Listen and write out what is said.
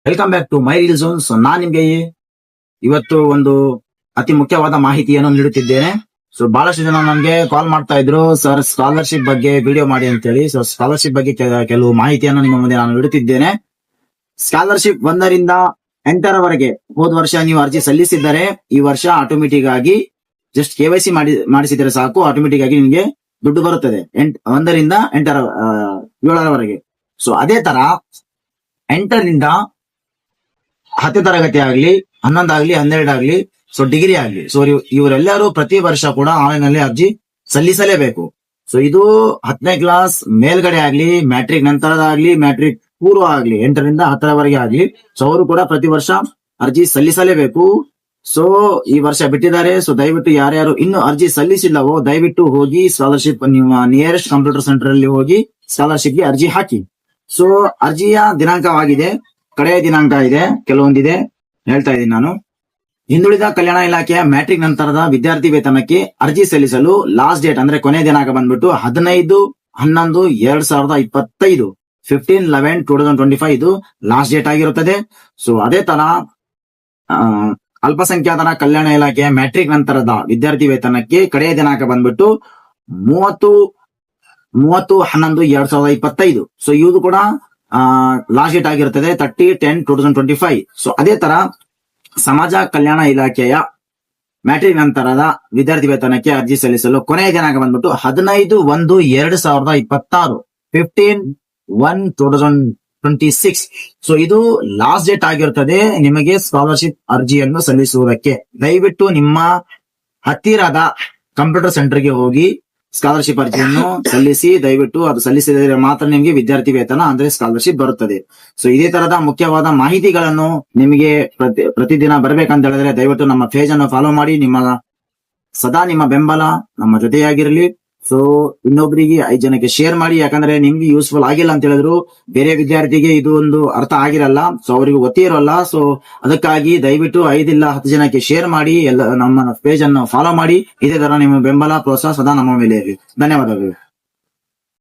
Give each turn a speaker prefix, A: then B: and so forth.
A: Welcome back to my reel zone. So ನಾನ್ ನಿಮ್ಗೆ ಇವತ್ತು ಒಂದು ಅತಿ ಮುಖ್ಯವಾದ ಮಾಹಿತಿಯನ್ನು ನೀಡುತ್ತಿದ್ದೇನೆ. ಸೊ ಬಹಳಷ್ಟು ಜನ ನಮ್ಗೆ ಕಾಲ್ ಮಾಡ್ತಾ ಇದ್ರು, ಸರ್ ಸ್ಕಾಲರ್ಶಿಪ್ ಬಗ್ಗೆ ವಿಡಿಯೋ ಮಾಡಿ ಅಂತ ಹೇಳಿ. ಸೊ ಸ್ಕಾಲರ್ಶಿಪ್ ಬಗ್ಗೆ ಕೆಲವು ಮಾಹಿತಿಯನ್ನು ನಿಮ್ಮ ಮುಂದೆ ನಾನು ನೀಡುತ್ತಿದ್ದೇನೆ. ಸ್ಕಾಲರ್ಶಿಪ್ 1ರಿಂದ 8ರವರೆಗೆ ಹೋದ ವರ್ಷ ನೀವು ಅರ್ಜಿ ಸಲ್ಲಿಸಿದ್ದರೆ ಈ ವರ್ಷ ಆಟೋಮೆಟಿಕ್ ಆಗಿ ಜಸ್ಟ್ KYC ಮಾಡಿಸಿದರೆ ಸಾಕು, ಆಟೋಮೆಟಿಕ್ ಆಗಿ ನಿಮಗೆ ದುಡ್ಡು ಬರುತ್ತದೆ 1ರಿಂದ 7ರವರೆಗೆ. ಸೊ ಅದೇ ತರ 8ರಿಂದ 10ನೇ ತರಗತಿ ಆಗ್ಲಿ, 11 ಆಗ್ಲಿ, 12 ಆಗ್ಲಿ, ಸೊ ಡಿಗ್ರಿ ಆಗ್ಲಿ, ಸೊ ಇವರೆಲ್ಲರೂ ಪ್ರತಿ ವರ್ಷ ಕೂಡ ಆನ್ಲೈನ್ ನಲ್ಲಿ ಅರ್ಜಿ ಸಲ್ಲಿಸಲೇಬೇಕು. ಸೊ ಇದು 10ನೇ ಕ್ಲಾಸ್ ಮೇಲ್ಗಡೆ ಆಗ್ಲಿ, ಮ್ಯಾಟ್ರಿಕ್ ನಂತರದಾಗ್ಲಿ, ಮ್ಯಾಟ್ರಿಕ್ ಪೂರ್ವ ಆಗ್ಲಿ, 8ರಿಂದ 10ರವರೆಗೆ ಆಗ್ಲಿ, ಸೊ ಅವರು ಕೂಡ ಪ್ರತಿ ವರ್ಷ ಅರ್ಜಿ ಸಲ್ಲಿಸಲೇಬೇಕು. ಸೊ ಈ ವರ್ಷ ಬಿಟ್ಟಿದ್ದಾರೆ. ಸೊ ದಯವಿಟ್ಟು ಯಾರ್ಯಾರು ಇನ್ನು ಅರ್ಜಿ ಸಲ್ಲಿಸಿಲ್ಲವೋ ದಯವಿಟ್ಟು ಹೋಗಿ ಸ್ಕಾಲರ್ಶಿಪ್ ನಿಮ್ಮ ನಿಯರೆಸ್ಟ್ ಕಂಪ್ಯೂಟರ್ ಸೆಂಟರ್ ಅಲ್ಲಿ ಹೋಗಿ ಸ್ಕಾಲರ್ಶಿಪ್ ಗೆ ಅರ್ಜಿ ಹಾಕಿ. ಸೊ ಅರ್ಜಿಯ ದಿನಾಂಕವಾಗಿದೆ, ಕಡೆಯ ದಿನಾಂಕ ಇದೆ, ಕೆಲವೊಂದಿದೆ, ಹೇಳ್ತಾ ಇದ್ದೀನಿ ನಾನು. ಹಿಂದುಳಿದ ಕಲ್ಯಾಣ ಇಲಾಖೆಯ ಮ್ಯಾಟ್ರಿಕ್ ನಂತರದ ವಿದ್ಯಾರ್ಥಿ ವೇತನಕ್ಕೆ ಅರ್ಜಿ ಸಲ್ಲಿಸಲು ಲಾಸ್ಟ್ ಡೇಟ್ ಅಂದ್ರೆ ಕೊನೆಯ ದಿನಾಂಕ ಬಂದ್ಬಿಟ್ಟು 15/11/2025 15/11/2025 ಇದು ಲಾಸ್ಟ್ ಡೇಟ್ ಆಗಿರುತ್ತದೆ. ಸೊ ಅದೇ ತರ ಅಲ್ಪಸಂಖ್ಯಾತರ ಕಲ್ಯಾಣ ಇಲಾಖೆಯ ಮ್ಯಾಟ್ರಿಕ್ ನಂತರದ ವಿದ್ಯಾರ್ಥಿ ವೇತನಕ್ಕೆ ಕಡೆಯ ದಿನಾಂಕ ಬಂದ್ಬಿಟ್ಟು 30/11/2025. ಸೊ ಇದು ಕೂಡ ಲಾಸ್ಟ್ ಡೇಟ್ ಆಗಿರುತ್ತದೆ 30/10/2025. ಸೊ ಅದೇ ತರ ಸಮಾಜ ಕಲ್ಯಾಣ ಇಲಾಖೆಯ ಮ್ಯಾಟ್ರಿಕ್ ನಂತರದ ವಿದ್ಯಾರ್ಥಿ ವೇತನಕ್ಕೆ ಅರ್ಜಿ ಸಲ್ಲಿಸಲು ಕೊನೆಯ ದಿನಾಂಕ ಬಂದ್ಬಿಟ್ಟು 15/1/2026 15/1/2026. ಸೊ ಇದು ಲಾಸ್ಟ್ ಡೇಟ್ ಆಗಿರುತ್ತದೆ ನಿಮಗೆ ಸ್ಕಾಲರ್ಶಿಪ್ ಅರ್ಜಿಯನ್ನು ಸಲ್ಲಿಸುವುದಕ್ಕೆ. ದಯವಿಟ್ಟು ನಿಮ್ಮ ಹತ್ತಿರದ ಕಂಪ್ಯೂಟರ್ ಸೆಂಟರ್ಗೆ ಹೋಗಿ ಸ್ಕಾಲರ್ಶಿಪ್ ಅರ್ಜಿಯನ್ನು ಸಲ್ಲಿಸಿ. ದಯವಿಟ್ಟು ಅದು ಸಲ್ಲಿಸಿದರೆ ಮಾತ್ರ ನಿಮಗೆ ವಿದ್ಯಾರ್ಥಿ ವೇತನ ಅಂದ್ರೆ ಸ್ಕಾಲರ್ಶಿಪ್ ಬರುತ್ತದೆ. ಸೊ ಇದೇ ತರದ ಮುಖ್ಯವಾದ ಮಾಹಿತಿಗಳನ್ನು ನಿಮಗೆ ಪ್ರತಿದಿನ ಬರ್ಬೇಕಂತ ಹೇಳಿದ್ರೆ ದಯವಿಟ್ಟು ನಮ್ಮ ಪೇಜ್ ಅನ್ನು ಫಾಲೋ ಮಾಡಿ. ಸದಾ ನಿಮ್ಮ ಬೆಂಬಲ ನಮ್ಮ ಜೊತೆಯಾಗಿರಲಿ. ಸೊ ಇನ್ನೊಬ್ಬರಿಗೆ 5 ಜನಕ್ಕೆ ಶೇರ್ ಮಾಡಿ, ಯಾಕಂದ್ರೆ ನಿಮ್ಗೆ ಯೂಸ್ಫುಲ್ ಆಗಿಲ್ಲ ಅಂತ ಹೇಳಿದ್ರು ಬೇರೆ ವಿದ್ಯಾರ್ಥಿಗೆ ಇದು ಒಂದು ಅರ್ಥ ಆಗಿರಲ್ಲ, ಸೊ ಅವರಿಗೆ ಗೊತ್ತೇ ಇರೋಲ್ಲ. ಸೊ ಅದಕ್ಕಾಗಿ ದಯವಿಟ್ಟು 5 ಇಲ್ಲ 10 ಜನಕ್ಕೆ ಶೇರ್ ಮಾಡಿ, ಎಲ್ಲ ನಮ್ಮ ಪೇಜ್ ಅನ್ನು ಫಾಲೋ ಮಾಡಿ. ಇದೇ ತರ ನಿಮ್ಮ ಬೆಂಬಲ ಪ್ರೋತ್ಸಾಹ ಸದಾ ನಮ್ಮ ಮೇಲೆ ಇರಲಿ. ಧನ್ಯವಾದಗಳು.